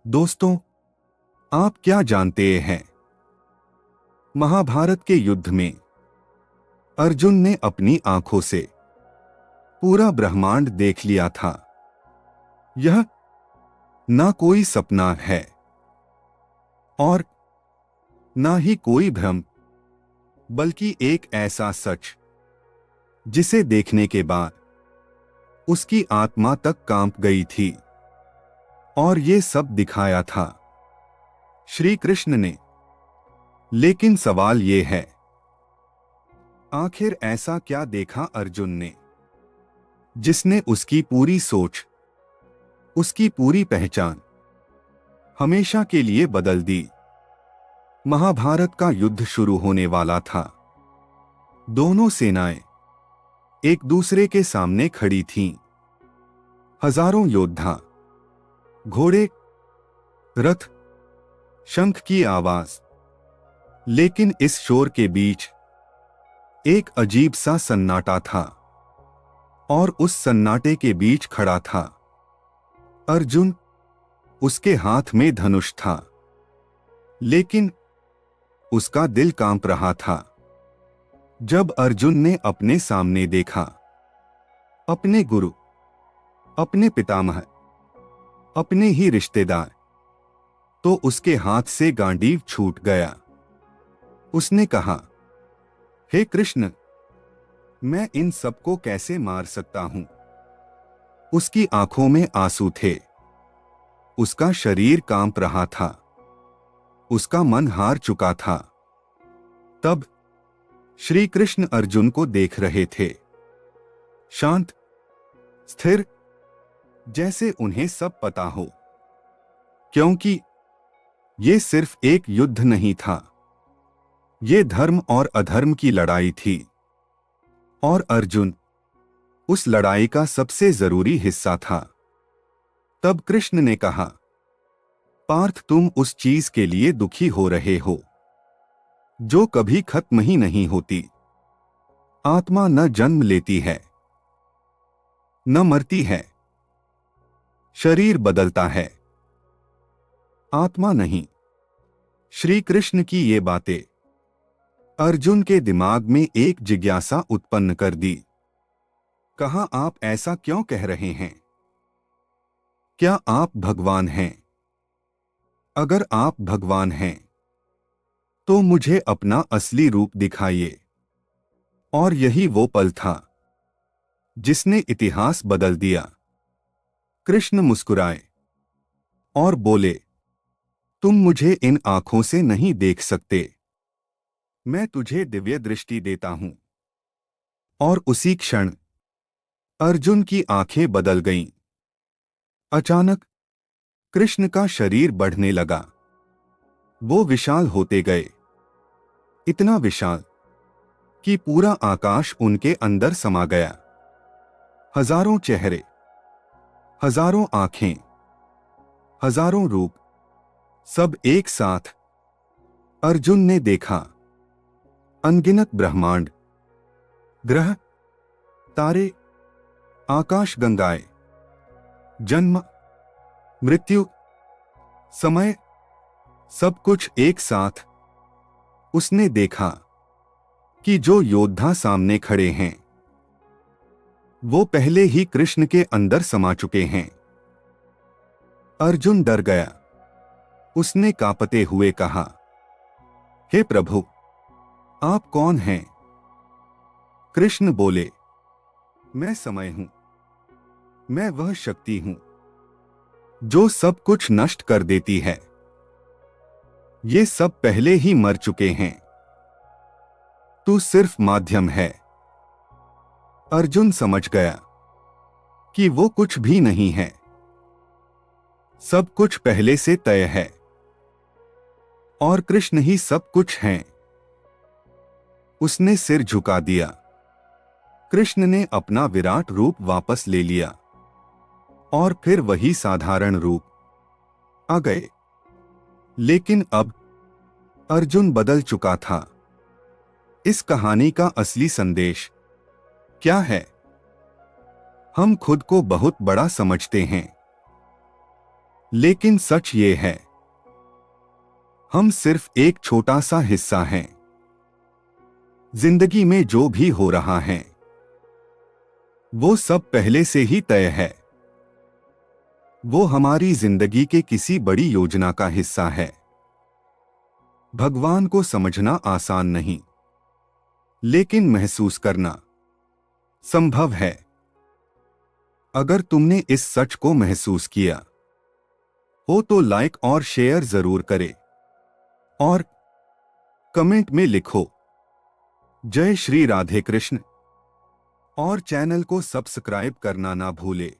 दोस्तों, आप क्या जानते हैं? महाभारत के युद्ध में अर्जुन ने अपनी आंखों से पूरा ब्रह्मांड देख लिया था। यह ना कोई सपना है और ना ही कोई भ्रम, बल्कि एक ऐसा सच जिसे देखने के बाद उसकी आत्मा तक कांप गई थी। और ये सब दिखाया था श्री कृष्ण ने। लेकिन सवाल ये है, आखिर ऐसा क्या देखा अर्जुन ने जिसने उसकी पूरी सोच, उसकी पूरी पहचान हमेशा के लिए बदल दी? महाभारत का युद्ध शुरू होने वाला था। दोनों सेनाएं एक दूसरे के सामने खड़ी थीं। हजारों योद्धा, घोड़े, रथ, शंख की आवाज। लेकिन इस शोर के बीच एक अजीब सा सन्नाटा था। और उस सन्नाटे के बीच खड़ा था अर्जुन। उसके हाथ में धनुष था, लेकिन उसका दिल कांप रहा था जब अर्जुन ने अपने सामने देखा अपने गुरु, अपने पितामह, अपने ही रिश्तेदार। तो उसके हाथ से गांडीव छूट गया। उसने कहा, हे कृष्ण, मैं इन सबको कैसे मार सकता हूं? उसकी आंखों में आंसू थे, उसका शरीर कांप रहा था, उसका मन हार चुका था। तब श्री कृष्ण अर्जुन को देख रहे थे, शांत, स्थिर, जैसे उन्हें सब पता हो। क्योंकि ये सिर्फ एक युद्ध नहीं था, ये धर्म और अधर्म की लड़ाई थी। और अर्जुन उस लड़ाई का सबसे जरूरी हिस्सा था। तब कृष्ण ने कहा, पार्थ, तुम उस चीज के लिए दुखी हो रहे हो जो कभी खत्म ही नहीं होती। आत्मा न जन्म लेती है, न मरती है। शरीर बदलता है, आत्मा नहीं। श्री कृष्ण की ये बातें अर्जुन के दिमाग में एक जिज्ञासा उत्पन्न कर दी। कहा, आप ऐसा क्यों कह रहे हैं? क्या आप भगवान हैं? अगर आप भगवान हैं तो मुझे अपना असली रूप दिखाइए। और यही वो पल था जिसने इतिहास बदल दिया। कृष्ण मुस्कुराए और बोले, तुम मुझे इन आंखों से नहीं देख सकते, मैं तुझे दिव्य दृष्टि देता हूं। और उसी क्षण अर्जुन की आंखें बदल गईं। अचानक कृष्ण का शरीर बढ़ने लगा। वो विशाल होते गए, इतना विशाल कि पूरा आकाश उनके अंदर समा गया। हजारों चेहरे, हजारों आंखें, हजारों रूप, सब एक साथ। अर्जुन ने देखा अनगिनत ब्रह्मांड, ग्रह, तारे, आकाश गंगाएं, जन्म, मृत्यु, समय, सब कुछ एक साथ। उसने देखा कि जो योद्धा सामने खड़े हैं वो पहले ही कृष्ण के अंदर समा चुके हैं। अर्जुन डर गया। उसने कांपते हुए कहा, हे प्रभु, आप कौन हैं? कृष्ण बोले, मैं समय हूं, मैं वह शक्ति हूं जो सब कुछ नष्ट कर देती है। ये सब पहले ही मर चुके हैं, तू सिर्फ माध्यम है। अर्जुन समझ गया कि वो कुछ भी नहीं है, सब कुछ पहले से तय है और कृष्ण ही सब कुछ हैं। उसने सिर झुका दिया। कृष्ण ने अपना विराट रूप वापस ले लिया और फिर वही साधारण रूप आ गए। लेकिन अब अर्जुन बदल चुका था। इस कहानी का असली संदेश क्या है? हम खुद को बहुत बड़ा समझते हैं, लेकिन सच ये है, हम सिर्फ एक छोटा सा हिस्सा हैं। जिंदगी में जो भी हो रहा है वो सब पहले से ही तय है। वो हमारी जिंदगी के किसी बड़ी योजना का हिस्सा है। भगवान को समझना आसान नहीं, लेकिन महसूस करना संभव है। अगर तुमने इस सच को महसूस किया हो तो लाइक और शेयर जरूर करें और कमेंट में लिखो जय श्री राधे कृष्ण और चैनल को सब्सक्राइब करना ना भूले।